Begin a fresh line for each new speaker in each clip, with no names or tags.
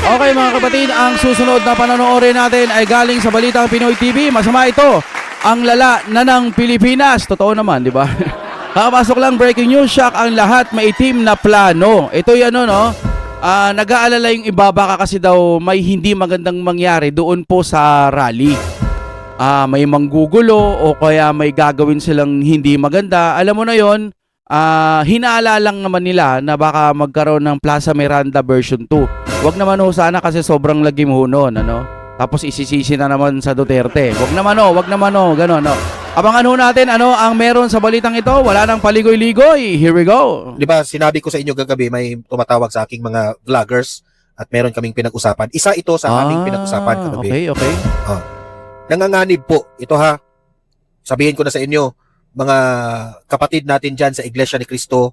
Okay mga kapatid, ang susunod na panonoodin natin ay galing sa Balitang Pinoy TV. Masama ito, ang lala na ng Pilipinas. Totoo naman, di ba? Kakapasok lang, breaking news, shock ang lahat, maitim na plano. Ito yan no, nag-aalala yung iba baka kasi daw may hindi magandang mangyari doon po sa rally. May manggugulo o kaya may gagawin silang hindi maganda. Alam mo na yon, hinala lang naman nila na baka magkaroon ng Plaza Miranda version 2. Wag naman ho sana kasi sobrang lagim ho noon, ano? Tapos isisisi na naman sa Duterte. Wag naman ho, gano'n, no? Abangan ho natin ano ang meron sa balitang ito. Wala nang paligoy-ligoy. Here we go.
Di ba, sinabi ko sa inyo gagabi, may tumatawag sa aking mga vloggers at meron kaming pinag-usapan. Isa ito sa aming pinag-usapan kagabi.
Okay.
Nanganganib po. Ito ha, sabihin ko na sa inyo, mga kapatid natin dyan sa Iglesia ni Cristo,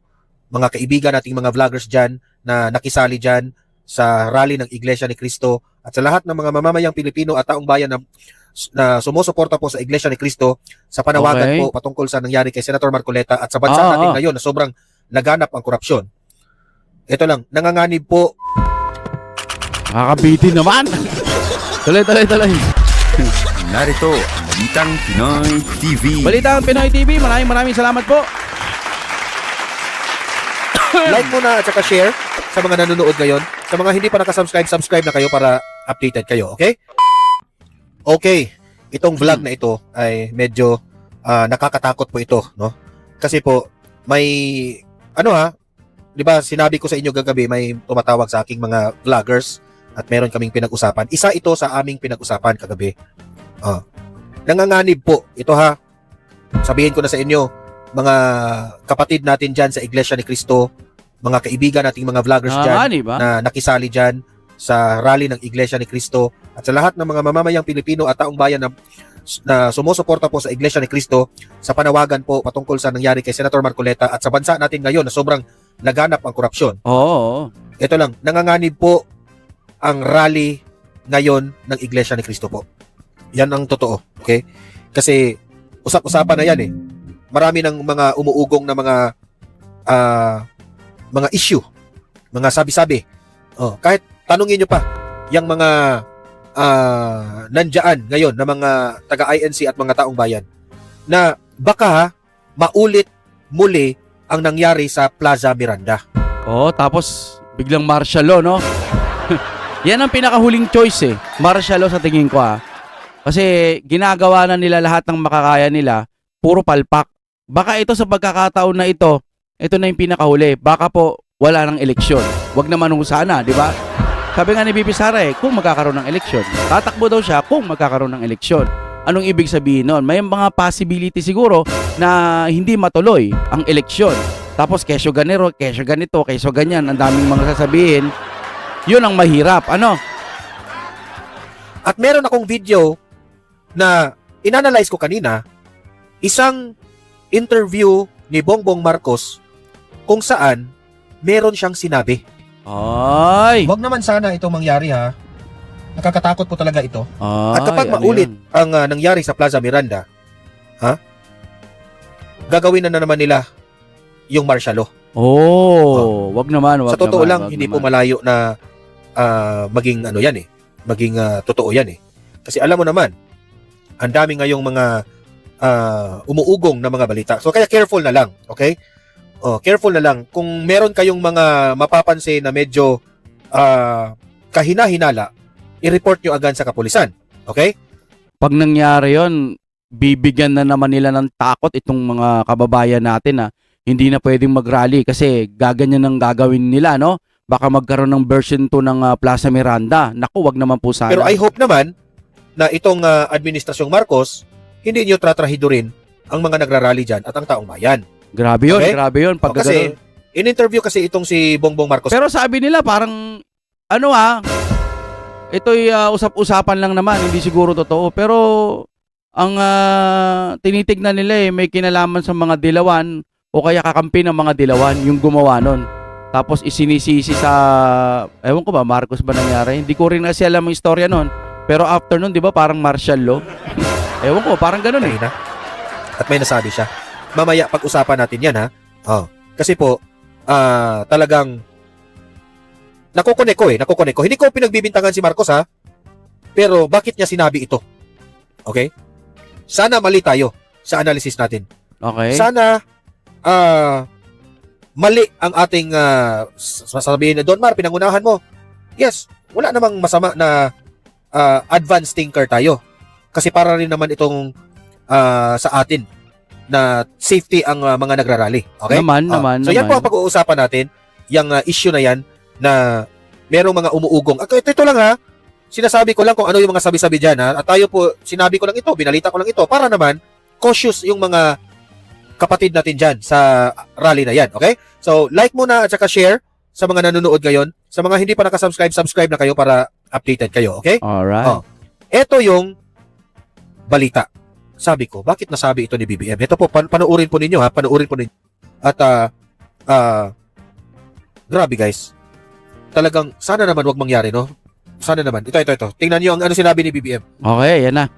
mga kaibigan nating mga vloggers dyan na nakisali dyan sa rally ng Iglesia ni Cristo at sa lahat ng mga mamamayang Pilipino at taong bayan na sumusuporta po sa Iglesia ni Cristo sa panawagan po patungkol sa nangyari kay Senator Marcoleta at sa bansa natin ngayon na sobrang laganap ang korupsyon. Ito lang, nanganganib po.
Nakakabitin naman. Tuloy.
Narito ang Balitang Pinoy TV.
Balitang Pinoy TV, maraming salamat po.
Like muna at saka share sa mga nanonood ngayon. Sa mga hindi pa nakasubscribe, subscribe na kayo para updated kayo, okay? Okay, itong vlog na ito ay medyo nakakatakot po ito, no? Kasi po, may, di ba sinabi ko sa inyo gagabi, may tumatawag sa aking mga vloggers at meron kaming pinag-usapan. Isa ito sa aming pinag-usapan kagabi. Nanganganib po, ito ha, sabihin ko na sa inyo, mga kapatid natin dyan sa Iglesia ni Cristo, mga kaibigan nating mga vloggers dyan na nakisali dyan sa rally ng Iglesia ni Cristo at sa lahat ng mga mamamayang Pilipino at taong bayan na sumusuporta po sa Iglesia ni Cristo sa panawagan po patungkol sa nangyari kay Senator Marcoleta at sa bansa natin ngayon na sobrang laganap ang korupsyon.
Oo.
Ito lang, nanganganib po ang rally ngayon ng Iglesia ni Cristo po. Yan ang totoo, okay? Kasi usap-usapan na yan eh. Marami ng mga umuugong na mga issue, mga sabi-sabi. Kahit tanungin nyo pa yung mga nandyan ngayon na mga taga-INC at mga taong bayan na baka maulit muli ang nangyari sa Plaza Miranda.
Tapos biglang martial law, no? Yan ang pinakahuling choice eh. Martial law sa tingin ko Kasi ginagawa na nila lahat ng makakaya nila, puro palpak. Baka ito sa pagkakataon na ito na yung pinakahuli. Baka po wala ng eleksyon. Wag naman sana, di ba? Sabi nga ni Bibi Sara kung magkakaroon ng eleksyon. Tatakbo daw siya kung magkakaroon ng eleksyon. Anong ibig sabihin nun? May mga possibility siguro na hindi matuloy ang eleksyon. Tapos kesyo ganito, kesyo ganyan. Ang daming mga sasabihin. Yun ang mahirap. Ano?
At meron akong video na inanalyze ko kanina, isang interview ni Bongbong Marcos kung saan meron siyang sinabi.
Ay!
Wag naman sana itong mangyari ha. Nakakatakot po talaga ito.
Ay,
at kapag maulit ang nangyari sa Plaza Miranda, gagawin na naman nila yung martial law.
Wag naman.
Sa totoo lang, hindi po malayo na maging maging totoo yan eh. Kasi alam mo naman, ang dami ngayong mga umuugong na mga balita. So kaya careful na lang, okay? Careful na lang. Kung meron kayong mga mapapansin na medyo kahina-hinala, i-report nyo agad sa kapulisan, okay?
Pag nangyari yon, bibigyan na naman nila ng takot itong mga kababayan natin na hindi na pwedeng mag-rally kasi gaganyan ang gagawin nila, no? Baka magkaroon ng version 2 ng Plaza Miranda. Naku, wag naman po sana.
Pero I hope naman na itong administrasyong Marcos, hindi nyo tratrahido rin ang mga nagrarally dyan at ang taong bayan.
Grabe yun,
okay?
Grabe yun. Pag
kasi, in-interview kasi itong si Bongbong Marcos.
Pero sabi nila parang, ito'y usap-usapan lang naman, hindi siguro totoo. Pero, ang tinitignan nila may kinalaman sa mga dilawan o kaya kakampi ng mga dilawan yung gumawa nun. Tapos isinisisi sa, ewan ko ba, Marcos ba nangyari? Hindi ko rin kasi alam ang istorya nun. Pero after nun, di ba, parang martial law? Ewan ko, parang ganun eh.
At may nasabi siya. Mamaya, pag-usapan natin yan ha. Kasi po, talagang nakukonek ko. Hindi ko pinagbibintangan si Marcos ha, pero bakit niya sinabi ito? Okay? Sana mali tayo sa analysis natin.
Okay.
Sana mali ang ating sasabihin na Don Mar, pinangunahan mo. Yes, wala namang masama na advanced thinker tayo. Kasi para rin naman itong sa atin na safety ang mga nagrarally. Okay?
Naman.
So yan po ang pag-uusapan natin, yung issue na yan na merong mga umuugong. Ito lang ha, sinasabi ko lang kung ano yung mga sabi-sabi dyan ha. At tayo po, sinabi ko lang ito, binalita ko lang ito para naman cautious yung mga kapatid natin dyan sa rally na yan. Okay? So like muna at saka share sa mga nanonood ngayon. Sa mga hindi pa nakasubscribe, subscribe na kayo para updated kayo. Okay?
Alright.
Ito yung balita. Sabi ko, bakit nasabi ito ni BBM? Ito po, panoorin po ninyo ha, panoorin po ninyo. At, grabe guys. Talagang, sana naman wag mangyari, no? Sana naman. Ito. Tingnan nyo ang ano sinabi ni BBM.
Okay, yan na.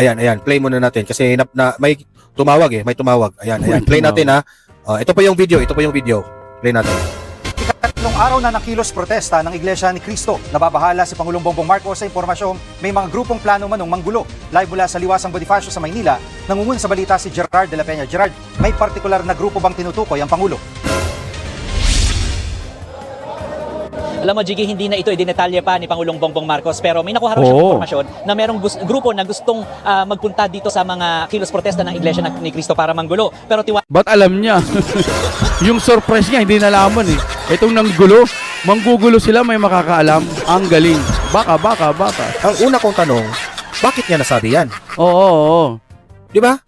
Ayan. Play muna natin. Kasi may tumawag may tumawag. Ayan. Play natin ha. Ito pa yung video. Play natin.
Ikatlong araw na nakilos protesta ng Iglesia ni Cristo. Nababahala si Pangulong Bongbong Marcos sa impormasyong may mga grupong plano manong manggulo. Live mula sa Liwasang Bonifacio sa Maynila, nangungun sa balita si Gerard de la Peña. Gerard, may partikular na grupo bang tinutukoy ang Pangulo?
Alam mo, Jiggy, hindi na ito idinetalye pa ni Pangulong Bongbong Marcos, pero may nakuha raw siyang impormasyon na merong grupo na gustong magpunta dito sa mga kilos protesta ng Iglesia ni Cristo para manggulo. Pero
Ba't alam niya? Yung surprise niya, hindi nalaman eh. Itong nanggulo, manggugulo sila, may makakaalam. Ang galing. Baka.
Ang una kong tanong, bakit niya nasabi yan?
Oo.
Di ba?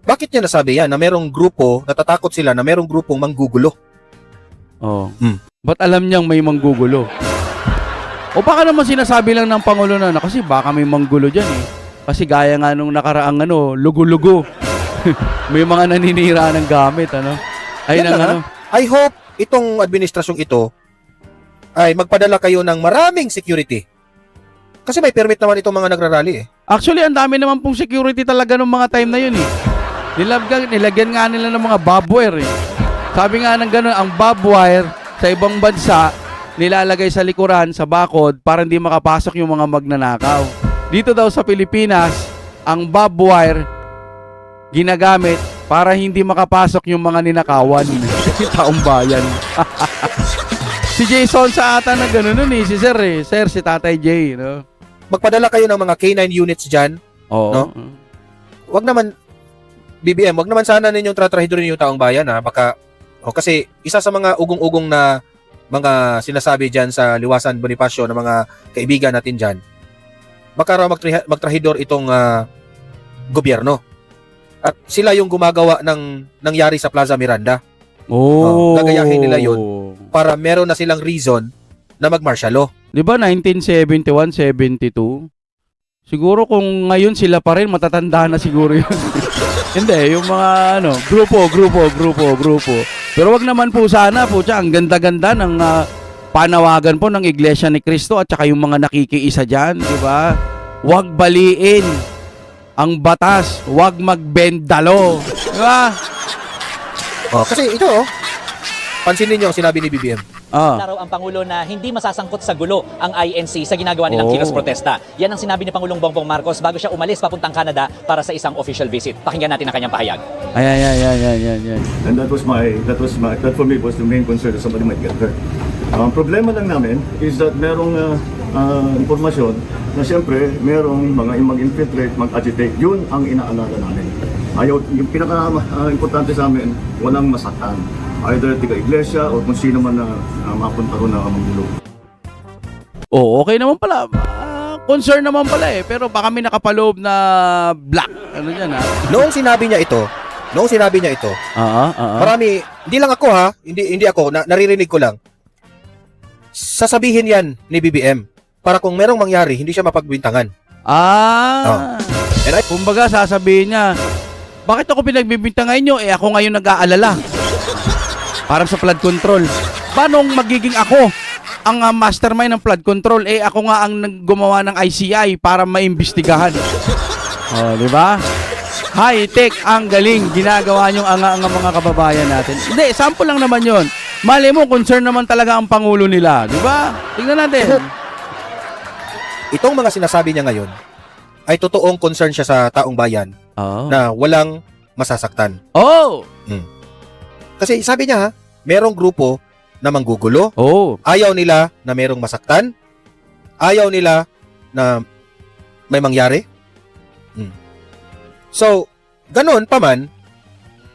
Bakit niya nasabi yan na merong grupo, natatakot sila na merong grupong manggugulo?
Oo.
Hmm.
Ba't alam niyang may manggugulo? O baka naman sinasabi lang ng Pangulo na kasi baka may manggulo dyan eh. Kasi gaya nga nung nakaraang lugo-lugo. May mga naninira ng gamit, Ay,
Yan
nang
lang, I hope itong administrasyong ito ay magpadala kayo ng maraming security. Kasi may permit naman itong mga nagrarally eh.
Actually, ang dami naman pong security talaga nung mga time na yun eh. Nilagyan nga nila ng mga barbed wire eh. Sabi nga ng gano'n, ang barbed wire sa ibang bansa, nilalagay sa likuran, sa bakod, para hindi makapasok yung mga magnanakaw. Dito daw sa Pilipinas, ang barbed wire ginagamit para hindi makapasok yung mga ninakawan. Yung taong bayan. Si Jason sa ata na gano'n nun eh, si Sir eh. Sir, si Tatay Jay,
Magpadala kayo ng mga K9 units dyan.
Oo.
No? Wag naman, BBM, wag naman sana ninyong tratrahidorin yung taong bayan ha. Baka, kasi isa sa mga ugong-ugong na mga sinasabi dyan sa Liwasan Bonifacio ng mga kaibigan natin dyan, baka raw magtrahidor itong gobyerno. At sila yung gumagawa ng nangyari sa Plaza Miranda. Gagayahin nila yun para meron na silang reason na mag-martial law.
Di ba 1971, 72? Siguro kung ngayon sila pa rin, matatanda na siguro yun. Hindi, yung mga grupo. Pero wag naman po sana po ang ganda-ganda ng panawagan po ng Iglesia ni Cristo at saka yung mga nakikiisa dyan, di ba? Wag baliin ang batas, wag magbendalo, di ba?
Kasi ito, pansinin niyo ang sinabi ni BBM.
laraw ang Pangulo na hindi masasangkot sa gulo ang INC sa ginagawa nilang kilos protesta. Yan ang sinabi ni Pangulong Bongbong Marcos bago siya umalis papuntang Canada para sa isang official visit. Pakinggan natin ang kanyang pahayag.
Ayan.
And that for me was the main concern that somebody might get hurt. Ang problema lang namin is that merong impormasyon na siyempre merong mga mag-infiltrate, mag-agitate. Yun ang inaalala namin. Ayaw, yung pinaka-importante sa amin, walang masaktan. Either tiga-iglesia o kung sino man na mapunta ron na magulo.
Okay naman pala. Concern naman pala eh. Pero baka may nakapaloob na black. Ano yan ha?
Noong sinabi niya ito, marami, hindi lang ako ha, hindi ako, naririnig ko lang. Sasabihin yan ni BBM para kung merong mangyari, hindi siya mapagbintangan.
Kumbaga sasabihin niya, bakit ako pinagbibintangan nyo? Ako ngayon nag-aalala. Parang sa flood control. Paano magiging ako ang mastermind ng flood control? Ako nga ang gumawa ng ICI para maimbestigahan. Di ba? High-tech, ang galing. Ginagawa nyo ang mga kababayan natin. Hindi, sample lang naman yon. Mali mo, concern naman talaga ang Pangulo nila. Di ba? Tingnan natin.
Itong mga sinasabi niya ngayon ay totoong concern siya sa taong bayan
Oh.
na walang masasaktan.
Oh!
Kasi sabi niya ha, merong grupo na manggugulo,
Oh.
ayaw nila na merong masaktan, ayaw nila na may mangyari. So, ganun pa man,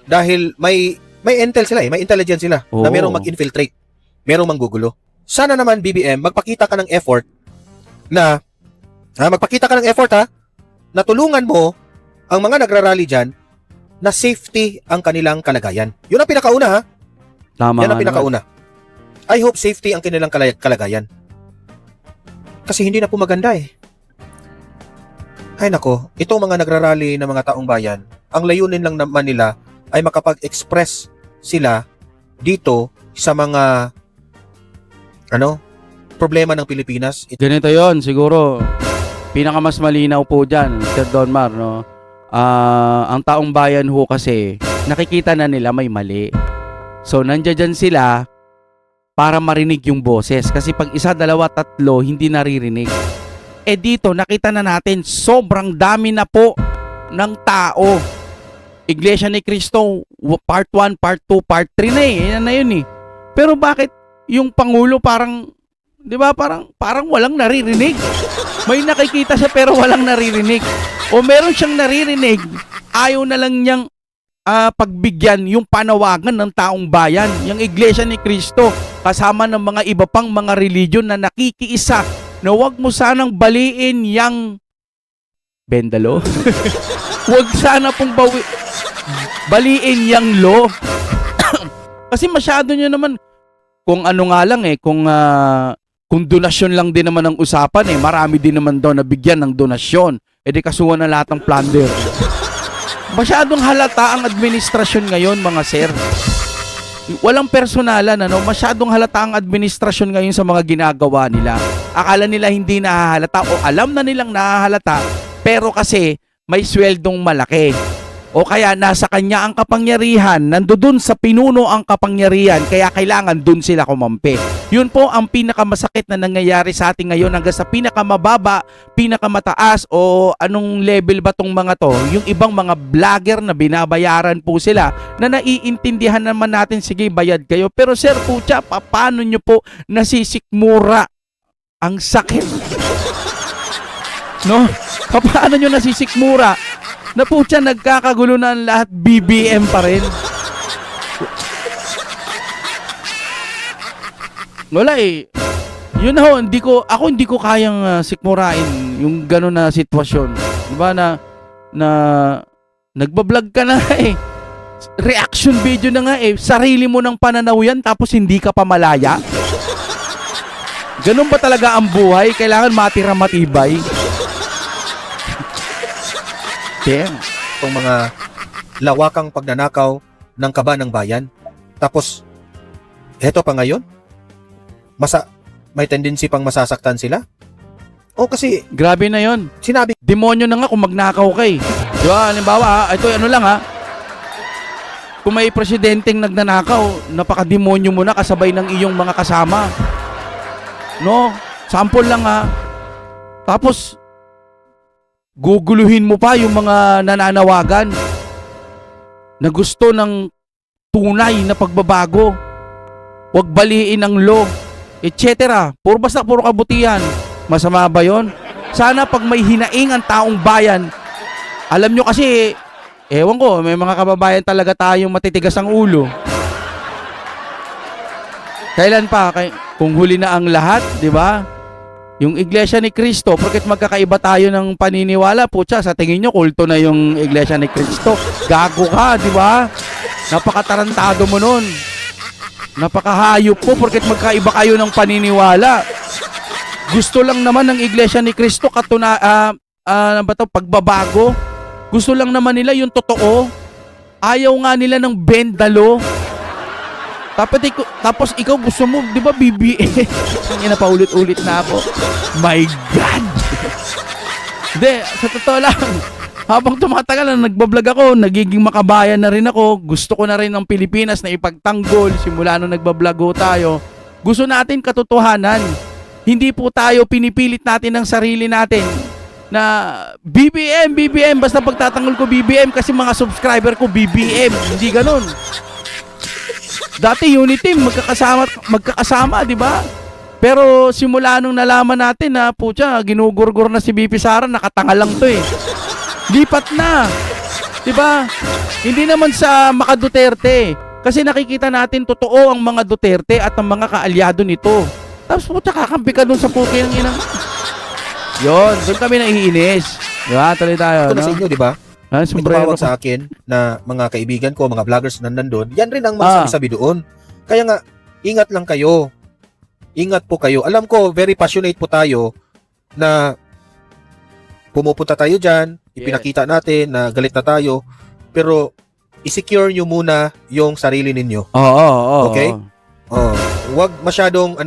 dahil may intel sila may intelligence sila na
Oo.
merong mag-infiltrate, merong manggugulo. Sana naman BBM, magpakita ka ng effort na, na tulungan mo ang mga nagrarally dyan na safety ang kanilang kalagayan. Yun ang pinakauna ha.
Tama
Yan ang
nga naman.
pinakauna. I hope safety ang kanilang kalagayan. Kasi hindi na po maganda eh. Ay nako, itong mga nagrarally ng mga taong bayan, ang layunin lang naman nila ay makapag-express sila dito sa mga problema ng Pilipinas.
Ganito yon siguro. Pinakamas malinaw po dyan, Sir Donmar, no? Ang taong bayan ho kasi, nakikita na nila may mali. So, nandiyan dyan sila para marinig yung boses. Kasi pag isa, dalawa, tatlo, hindi naririnig. Eh dito, nakita na natin, sobrang dami na po ng tao. Iglesia ni Cristo, part 1, part 2, part 3 na eh. Yan na yun eh. Pero bakit yung Pangulo parang, di ba, parang walang naririnig? May nakikita siya pero walang naririnig. O meron siyang naririnig, ayaw na lang niyang pagbigyan yung panawagan ng taong bayan, yung Iglesia ni Cristo, kasama ng mga iba pang mga religion na nakikiisa na wag mo sanang baliin yang bendalo. Wag sana pong baliin yang law. Kasi masyado nyo naman, kung ano nga lang kung donasyon lang din naman ang usapan marami din naman daw na bigyan ng donasyon. E di kasuhan na lahat ng plunder. Masyadong halata ang administrasyon ngayon, mga sir. Walang personalan, masyadong halata ang administrasyon ngayon sa mga ginagawa nila. Akala nila hindi nahahalata o alam na nilang nahahalata, pero kasi may sweldong malaki. O kaya nasa kanya ang kapangyarihan, nandoon sa pinuno ang kapangyarihan, kaya kailangan dun sila kumampi. Yun po ang pinakamasakit na nangyayari sa atin ngayon hanggang sa pinakamababa, pinakamataas o anong level ba tong mga to? Yung ibang mga vlogger na binabayaran po sila na naiintindihan naman natin, sige bayad kayo. Pero sir pucha, paano nyo po nasisikmura ang sakit? No? Paano nyo nasisikmura? Na po siya nagkakagulo na ang lahat, BBM pa rin. Wala eh. Yun ho, hindi ko kayang sikmurain yung gano'n na sitwasyon. Diba na nagbablog ka na eh. Reaction video na nga eh. Sarili mo ng pananaw yan tapos hindi ka pa malaya. Ganun ba talaga ang buhay? Kailangan matira matibay. Damn.
Itong mga lawakang pagnanakaw ng kaba ng bayan. Tapos, eto pa ngayon, may tendency pang masasaktan sila. O kasi,
Grabe na yon.
sinabi,
Demonyo na nga kung magnakaw ka eh. Diba? Halimbawa, ito ano lang ha. Kung may presidenteng nagnanakaw, napaka-demonyo mo na kasabay ng iyong mga kasama. No? Sample lang ha. Tapos, guguluhin mo pa yung mga nananawagan na gusto ng tunay na pagbabago. Huwag baliin ang law, etc. Puro kabutihan. Masama ba yun? Sana pag may hinaing ang taong bayan, alam nyo kasi, ewan ko, may mga kababayan talaga tayong matitigas ang ulo. Kailan pa? Kung huli na ang lahat, di ba? Yung Iglesia ni Cristo, porket magkakaiba tayo ng paniniwala, putya, sa tingin nyo, kulto na yung Iglesia ni Cristo. Gago ka, di ba? Napakatarantado mo nun. Napakahayop po, porket magkaiba kayo ng paniniwala. Gusto lang naman ng Iglesia ni Cristo, pagbabago. Gusto lang naman nila yung totoo. Ayaw nga nila ng bendalo. Tapos ikaw gusto mo, di ba, BBM? Ang paulit-ulit na ako. My God! Hindi, sa totoo lang, Habang tumatagal na nagbablog ako, nagiging makabayan na rin ako. Gusto ko na rin ng Pilipinas na ipagtanggol. Simula nung nagbablog ho tayo. Gusto natin katotohanan. Hindi po tayo pinipilit natin ng sarili natin na BBM, basta pagtatanggol ko BBM kasi mga subscriber ko BBM. Hindi ganun. Dati unity team, magkakasama, di ba? Pero simula nung nalaman natin na putya, ginugurgur na si BP Sara, nakatanga lang to eh. Lipat na. 'Di ba? Hindi naman sa Maka Duterte. Kasi nakikita natin totoo ang mga Duterte at ang mga kaalyado nito. Tapos putya kakampi ka dun sa puki ng inang. Yon, doon kami naiinis. 'Di ba? Tuloy tayo,
Ito na sa
no?
inyo, di ba?
Ah,
May
sombrero
tumawag sa akin na mga kaibigan ko, mga vloggers na nandun, yan rin ang mga sabi doon. Kaya nga, ingat lang kayo. Ingat po kayo. Alam ko, very passionate po tayo na pumupunta tayo dyan, ipinakita natin na galit na tayo, pero i-secure nyo muna yung sarili ninyo.
Oo.
Okay? Huwag masyadong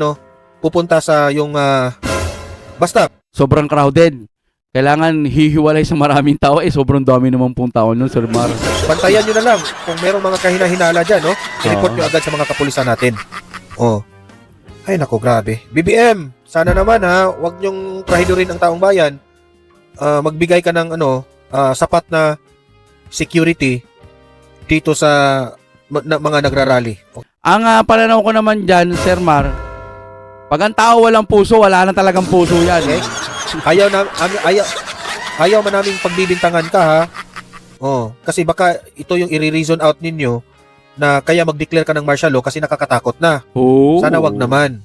pupunta sa yung basta
Sobrang crowded. Kailangan hihiwalay sa maraming tao. Sobrang dami naman pong tao nun, Sir Mar.
bantayan nyo na lang kung merong mga kahinahinala dyan, no? I-report nyo agad sa mga kapulisan natin. Ay nako, grabe. BBM, sana naman wag nyong trahidorin ang taong bayan. Magbigay ka ng sapat na security dito sa mga nagrarally.
Ang pananaw ko naman dyan, Sir Mar, pag ang tao walang puso, wala na talagang puso yan.
Okay? Ayaw man naming pagbibintangan ka, ha? Kasi baka ito yung i-reason out ninyo na kaya mag-declare ka ng martial law kasi nakakatakot na.
Oo.
Sana wag naman.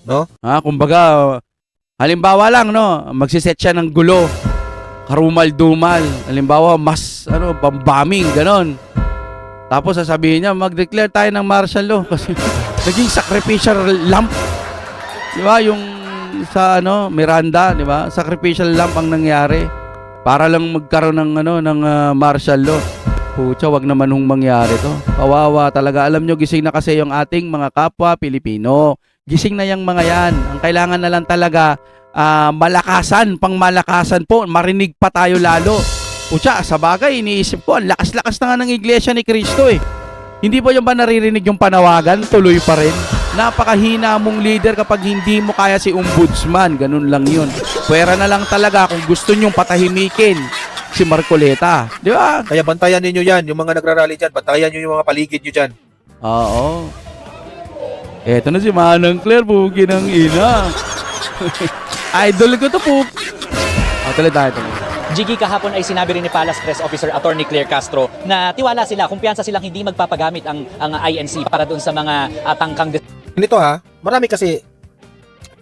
No?
Kumbaga, halimbawa lang, no, magsiset siya ng gulo. Karumal-dumal. Halimbawa, bombing, ganon. Tapos sasabihin niya, mag-declare tayo ng martial law kasi naging sacrificial lamp. Di ba? Yung sa Miranda, di ba? Sacrificial lamp ang nangyari para lang magkaroon ng martial law. Pucha, wag naman hong mangyari to. Kawawa talaga. Alam nyo, gising na kasi yung ating mga kapwa Pilipino. Gising na yung mga yan. Ang kailangan na lang talaga pangmalakasan po. Marinig pa tayo lalo. Pucha, sa bagay, iniisip ko, ang lakas-lakas na nga ng Iglesia ni Cristo eh. Hindi ba yung ba naririnig yung panawagan? Tuloy pa rin. Napakahina mong leader kapag hindi mo kaya si ombudsman. Ganun lang yun. Pwera na lang talaga kung gusto nyong patahimikin si Marcoleta. Di ba?
Kaya bantayan ninyo yan, yung mga nagrarally dyan. Bantayan nyo yung mga paligid nyo dyan.
Oo. Eto na si Manang Claire, bugi ng ina. Idol ko to po. Tuloy tayo.
Jiggy, kahapon ay sinabi rin ni Palace Press Officer Attorney Claire Castro na tiwala sila, kumpiyansa silang hindi magpapagamit ang INC para doon sa mga tangkang.
Ganito marami kasi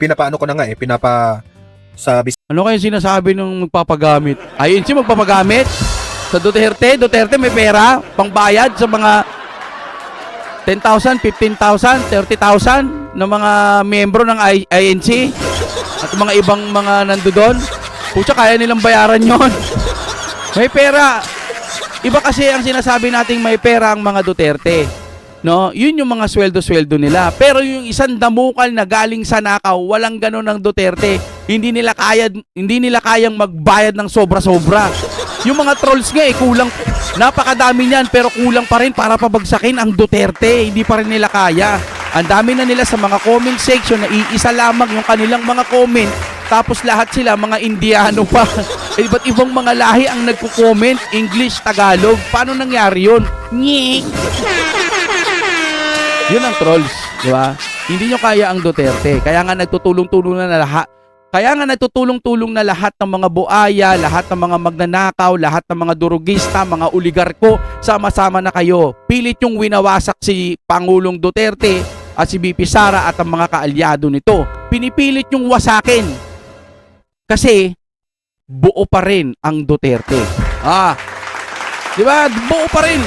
pinapaano ko na nga pinapasabi
Ano kayo sinasabi nung magpapagamit? INC magpapagamit? Sa Duterte? Duterte may pera? Pangbayad sa mga 10,000, 15,000, 30,000 na mga miyembro ng INC at mga ibang mga nandoon? Pucha, kaya nilang bayaran yon. May pera. Iba kasi ang sinasabi nating may pera ang mga Duterte. No? Yun yung mga sweldo-sweldo nila. Pero yung isang damukal na galing sa nakaw, walang ganun ng Duterte. Hindi nila kayang magbayad ng sobra-sobra. Yung mga trolls nga kulang. Napakadami niyan pero kulang pa rin para pabagsakin ang Duterte. Hindi pa rin nila kaya. Ang dami na nila sa mga comment section na iisa lamang yung kanilang mga comment. Tapos lahat sila mga Indiano pa. Iba't ibang mga lahi ang nagko-comment, English, Tagalog. Paano nangyari yun? Nyek! Yun ang trolls, di ba? Hindi nyo kaya ang Duterte. Kaya nga nagtutulong-tulong na lahat. Ng mga buaya, lahat ng mga magnanakaw, lahat ng mga durugista, mga oligarko, sama-sama na kayo. Pilit yung winawasak si Pangulong Duterte at si BP Sara at ang mga kaalyado nito. Pinipilit yung wasakin. Kasi buo pa rin ang Duterte. Di ba? Buo pa rin.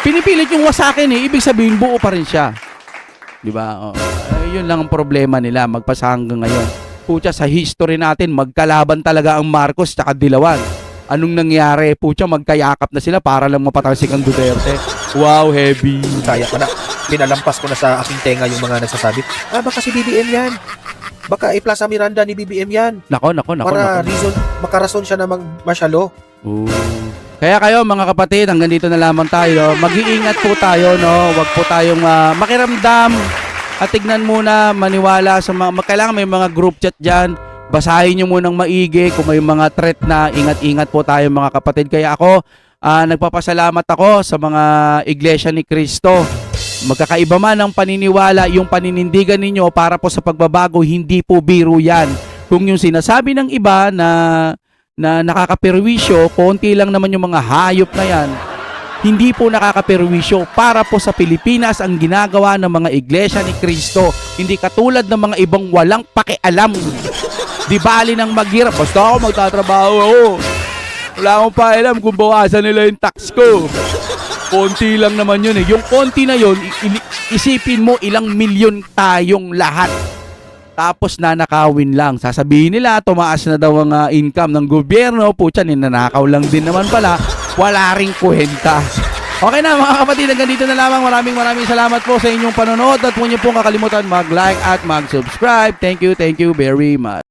Pinipilit yung wasakin ibig sabihin buo pa rin siya. Di ba? Yun lang ang problema nila magpasa hanggang ngayon. Pucha, sa history natin magkalaban talaga ang Marcos tsaka Dilawan. Anong nangyari? Pucha, magkayakap na sila para lang mapatalsik ang Duterte. Wow, heavy.
kaya pa na. Pinalampas ko na sa aking tenga yung mga nagsasabi, baka si BBM yan. baka i-Plaza Miranda ni BBM yan.
Nako.
Para makarason siya na magmasyalo.
Kaya kayo mga kapatid, hanggang dito na lamang tayo. Mag-iingat po tayo, no? Huwag po tayong makiramdam at tignan muna, maniwala sa mga, kailangan may mga group chat dyan. Basahin nyo munang maigi kung may mga threat na ingat-ingat po tayo mga kapatid. Kaya ako, nagpapasalamat ako sa mga Iglesia ni Cristo. Magkakaiba man ang paniniwala, yung paninindigan ninyo para po sa pagbabago, hindi po biro yan. Kung yung sinasabi ng iba na nakakaperwisyo, konti lang naman yung mga hayop na yan, hindi po nakakaperwisyo. Para po sa Pilipinas ang ginagawa ng mga Iglesia ni Cristo. Hindi katulad ng mga ibang walang pakialam. Di bali nang maghirap. Basta ako magtatrabaho ako. Wala akong pakialam kung bawasan nila yung tax ko. Konti lang naman yun eh. Yung konti na yun, isipin mo ilang milyon tayong lahat. Tapos nanakawin lang. Sasabihin nila, tumaas na daw ang income ng gobyerno. Putya, ninanakaw lang din naman pala. Wala ring kwenta. Okay na mga kapatid, hanggang dito na lamang. Maraming salamat po sa inyong panonood. At huwag niyo pong kakalimutan mag-like at mag-subscribe. Thank you very much.